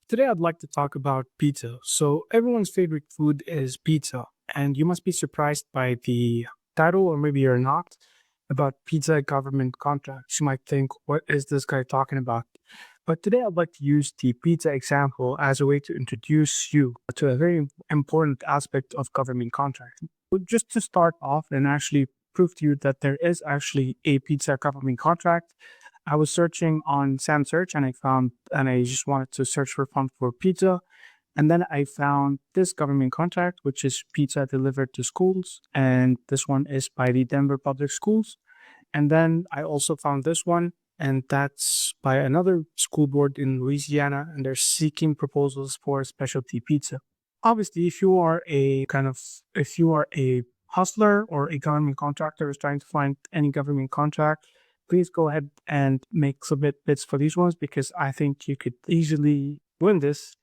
Today, I'd like to talk about pizza. So, everyone's favorite food is pizza, and you must be surprised by the title, or maybe you're not, about pizza government contracts. You might think, what is this guy talking about? But today, I'd like to use the pizza example as a way to introduce you to a very important aspect of government contracting. So just to start off and actually prove to you that there is actually a pizza government contract, I was searching on SamSearch and I just wanted to search for fun for pizza. And then I found this government contract, which is pizza delivered to schools. And this one is by the Denver Public Schools. And then I also found this one, and that's by another school board in Louisiana, and they're seeking proposals for specialty pizza. Obviously, if you are a hustler or a government contractor who's trying to find any government contract, please go ahead and submit bids for these ones because I think you could easily win this.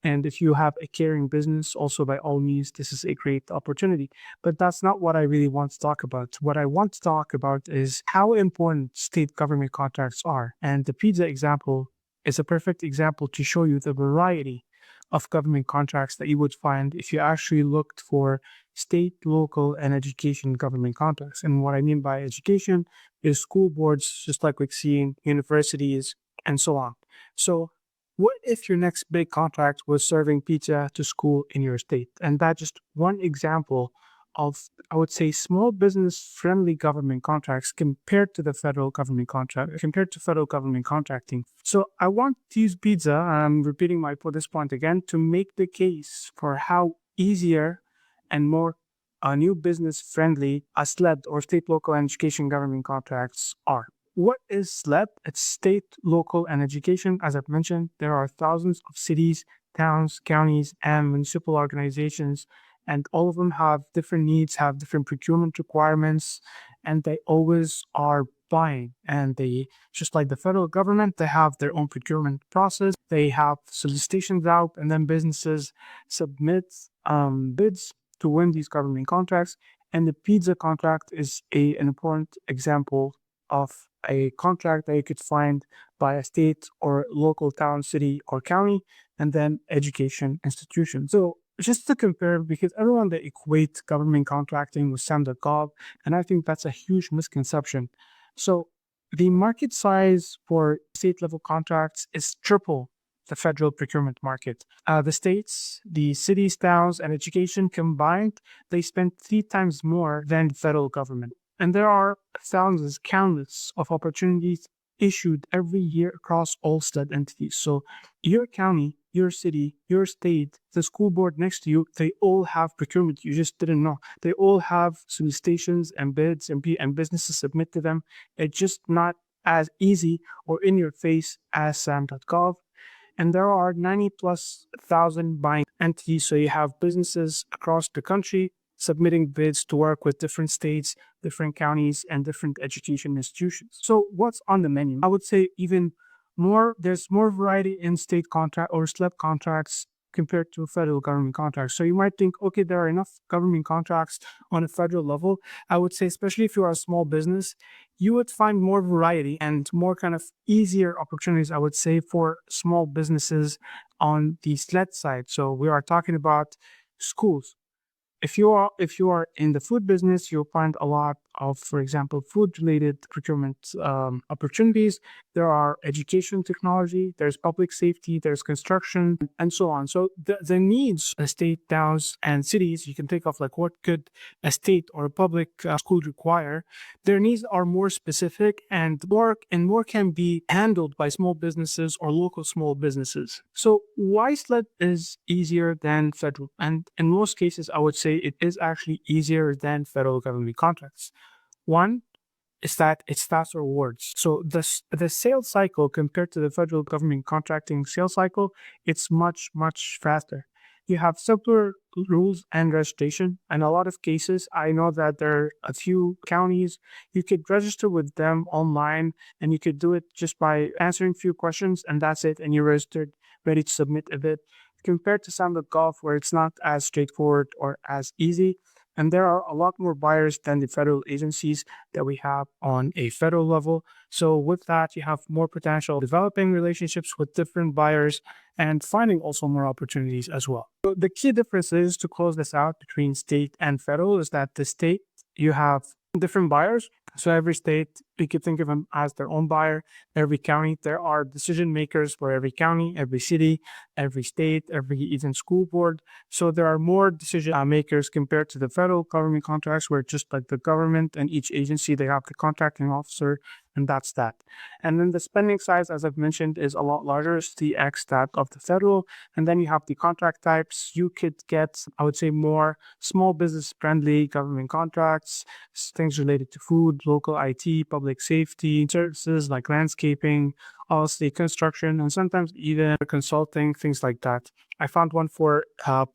And if you have a caring business, also by all means, this is a great opportunity. But that's not what I really want to talk about. What I want to talk about is how important state government contracts are. And the pizza example is a perfect example to show you the variety of government contracts that you would find if you actually looked for state, local, and education government contracts. And what I mean by education is school boards, just like we've seen, universities, and so on. So what if your next big contract was serving pizza to school in your state? And that's just one example of, I would say, small business friendly government contracts compared to federal government contracting. So I want to use pizza, I'm repeating this point again, to make the case for how easier and more new business friendly a SLED or state, local, and education government contracts are. What is SLED? It's state, local, and education. As I've mentioned, there are thousands of cities, towns, counties, and municipal organizations, and all of them have different needs, have different procurement requirements, and they always are buying. And they, just like the federal government, they have their own procurement process. They have solicitations out, and then businesses submit bids to win these government contracts. And the pizza contract is an important example of a contract that you could find by a state or local town, city, or county, and then education institution. So just to compare, because everyone they equate government contracting with SAM.gov, and I think that's a huge misconception. So the market size for state level contracts is triple the federal procurement market. The states, the cities, towns, and education combined, they spend 3 times more than the federal government. And there are thousands, countless of opportunities issued every year across all SLED entities. So your county, your city, your state, the school board next to you, they all have procurement. You just didn't know. They all have solicitations and bids and businesses submit to them. It's just not as easy or in your face as SAM.gov. And there are 90 plus thousand buying entities. So you have businesses across the country submitting bids to work with different states, different counties, and different education institutions. So what's on the menu? I would say there's more variety in state contract or SLED contracts compared to federal government contracts. So you might think, okay, there are enough government contracts on a federal level. I would say, especially if you are a small business, you would find more variety and more kind of easier opportunities, I would say, for small businesses on the SLED side. So we are talking about schools. If you are in the food business, you'll find a lot of, for example, food-related procurement opportunities. There are education technology, there's public safety, there's construction, and so on. So the needs of state, towns, and cities, you can think of like what could a state or a public school require. Their needs are more specific and more can be handled by small businesses or local small businesses. So why SLED is easier than federal? And in most cases, I would say it is actually easier than federal government contracts. One is that it's faster awards. So the sales cycle compared to the federal government contracting sales cycle, it's much, much faster. You have simpler rules and registration. In a lot of cases, I know that there are a few counties, you could register with them online and you could do it just by answering a few questions and that's it. And you're registered, ready to submit a bid. Compared to SAM.gov, where it's not as straightforward or as easy, And there are a lot more buyers than the federal agencies that we have on a federal level. So with that, you have more potential developing relationships with different buyers and finding also more opportunities as well. So the key difference is, to close this out, between state and federal, is that the state, you have different buyers. So every state, you could think of them as their own buyer. Every county, there are decision makers for every county, every city, every state, every even school board. So there are more decision makers compared to the federal government contracts, where just like the government and each agency, they have the contracting officer, and that's that. And then the spending size, as I've mentioned, is a lot larger. It's the X that of the federal. And then you have the contract types. You could get, I would say, more small business friendly government contracts, things related to food, local IT, public safety, services like landscaping, obviously construction, and sometimes even consulting, things like that. I found one for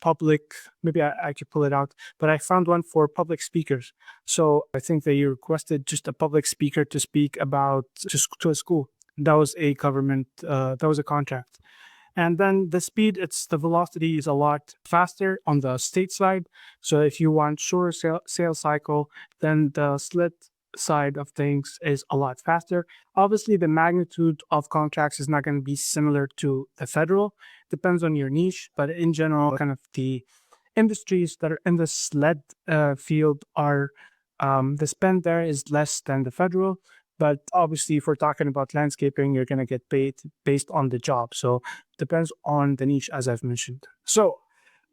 public, maybe I could pull it out, but I found one for public speakers. So I think they requested just a public speaker to speak about just to a school. That was a government, that was a contract. And then the speed, the velocity is a lot faster on the state side. So if you want shorter sales cycle, then the SLED side of things is a lot faster. Obviously, the magnitude of contracts is not going to be similar to the federal. Depends on your niche, but in general, kind of the industries that are in the SLED field are, the spend there is less than the federal. But obviously, if we're talking about landscaping, you're going to get paid based on the job. So depends on the niche, as I've mentioned. So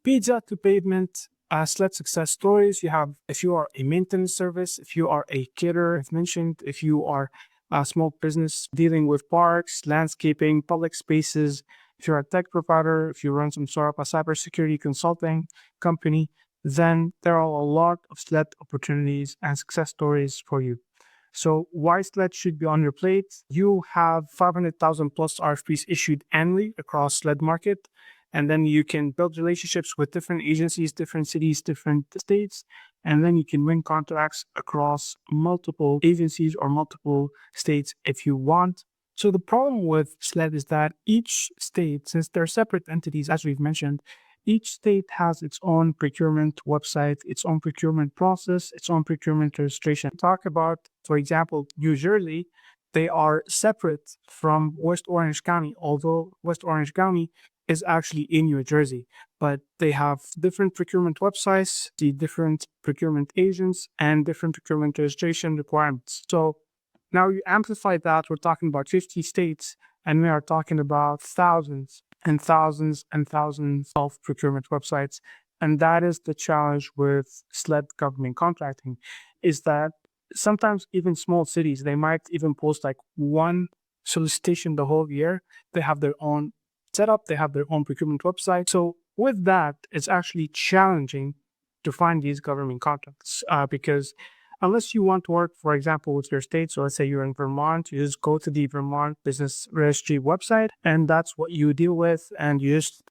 pizza to pavement, SLED success stories. You have, if you are a maintenance service, if you are a caterer, I've mentioned, if you are a small business dealing with parks, landscaping, public spaces, if you're a tech provider, if you run some sort of a cybersecurity consulting company, then there are a lot of SLED opportunities and success stories for you. So why SLED should be on your plate? You have 500,000 plus RFPs issued annually across SLED market. And then you can build relationships with different agencies, different cities, different states. And then you can win contracts across multiple agencies or multiple states if you want. So the problem with SLED is that each state, since they're separate entities, as we've mentioned, each state has its own procurement website, its own procurement process, its own procurement registration. Talk about, for example, New Jersey, they are separate from West Orange County, although West Orange County is actually in New Jersey, but they have different procurement websites, the different procurement agents, and different procurement registration requirements. So now you amplify that, we're talking about 50 states, and we are talking about thousands and thousands and thousands of procurement websites. And that is the challenge with SLED government contracting, is that sometimes even small cities, they might even post like one solicitation the whole year. They have their own setup, they have their own procurement website. So with that, it's actually challenging to find these government contracts because unless you want to work, for example, with your state, so let's say you're in Vermont, you just go to the Vermont Business Registry website, and that's what you deal with. And you just,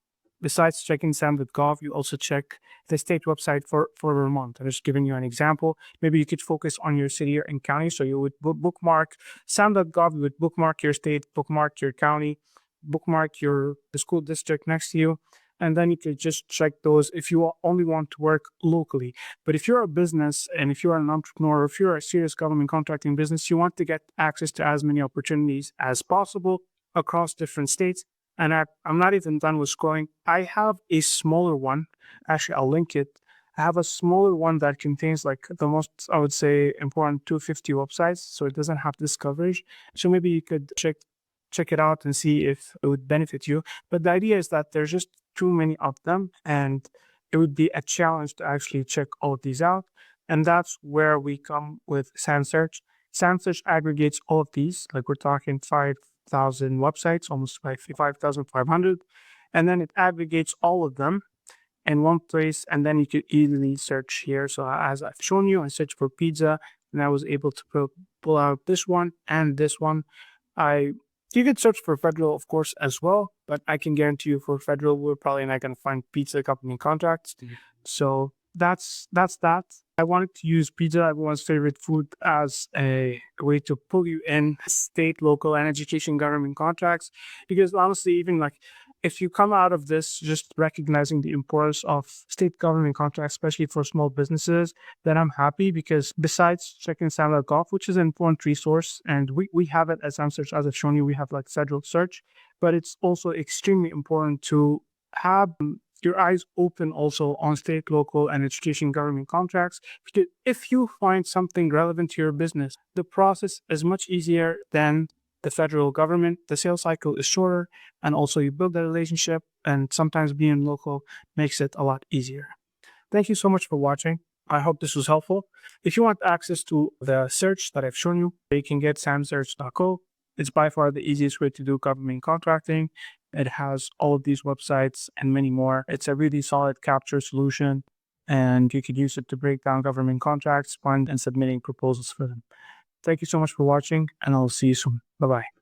besides checking sam.gov, you also check the state website for Vermont. I'm just giving you an example. Maybe you could focus on your city and county. So you would bookmark sam.gov, you would bookmark your state, bookmark your county, bookmark the school district next to you. And then you could just check those if you only want to work locally. But if you're a business and if you're an entrepreneur, or if you're a serious government contracting business, you want to get access to as many opportunities as possible across different states. And I'm not even done with scrolling. I have a smaller one. Actually, I'll link it. I have a smaller one that contains like the most, I would say, important 250 websites. So it doesn't have this coverage. So maybe you could check it out and see if it would benefit you. But the idea is that there's just too many of them, and it would be a challenge to actually check all of these out. And that's where we come with SamSearch. SamSearch aggregates all of these, like we're talking 5,000 websites, almost 5,500. And then it aggregates all of them in one place, and then you could easily search here. So as I've shown you, I searched for pizza, and I was able to pull out this one and this one. You could search for federal, of course, as well, but I can guarantee you for federal, we're probably not going to find pizza company contracts. So that's that. I wanted to use pizza, everyone's favorite food, as a way to pull you in state, local, and education government contracts, because honestly, even like if you come out of this just recognizing the importance of state government contracts, especially for small businesses, then I'm happy, because besides checking SAM.gov, which is an important resource, and we have it as SamSearch, as I've shown you, we have like federal search, but it's also extremely important to have your eyes open also on state, local, and education government contracts. Because if you find something relevant to your business, the process is much easier than the federal government. The sales cycle is shorter, and also you build a relationship, and sometimes being local makes it a lot easier. Thank you so much for watching. I hope this was helpful. If you want access to the search that I've shown you, you can get samsearch.co. It's by far the easiest way to do government contracting. It has all of these websites and many more. It's a really solid capture solution, and you can use it to break down government contracts, find and submitting proposals for them. Thank you so much for watching, and I'll see you soon. Bye-bye.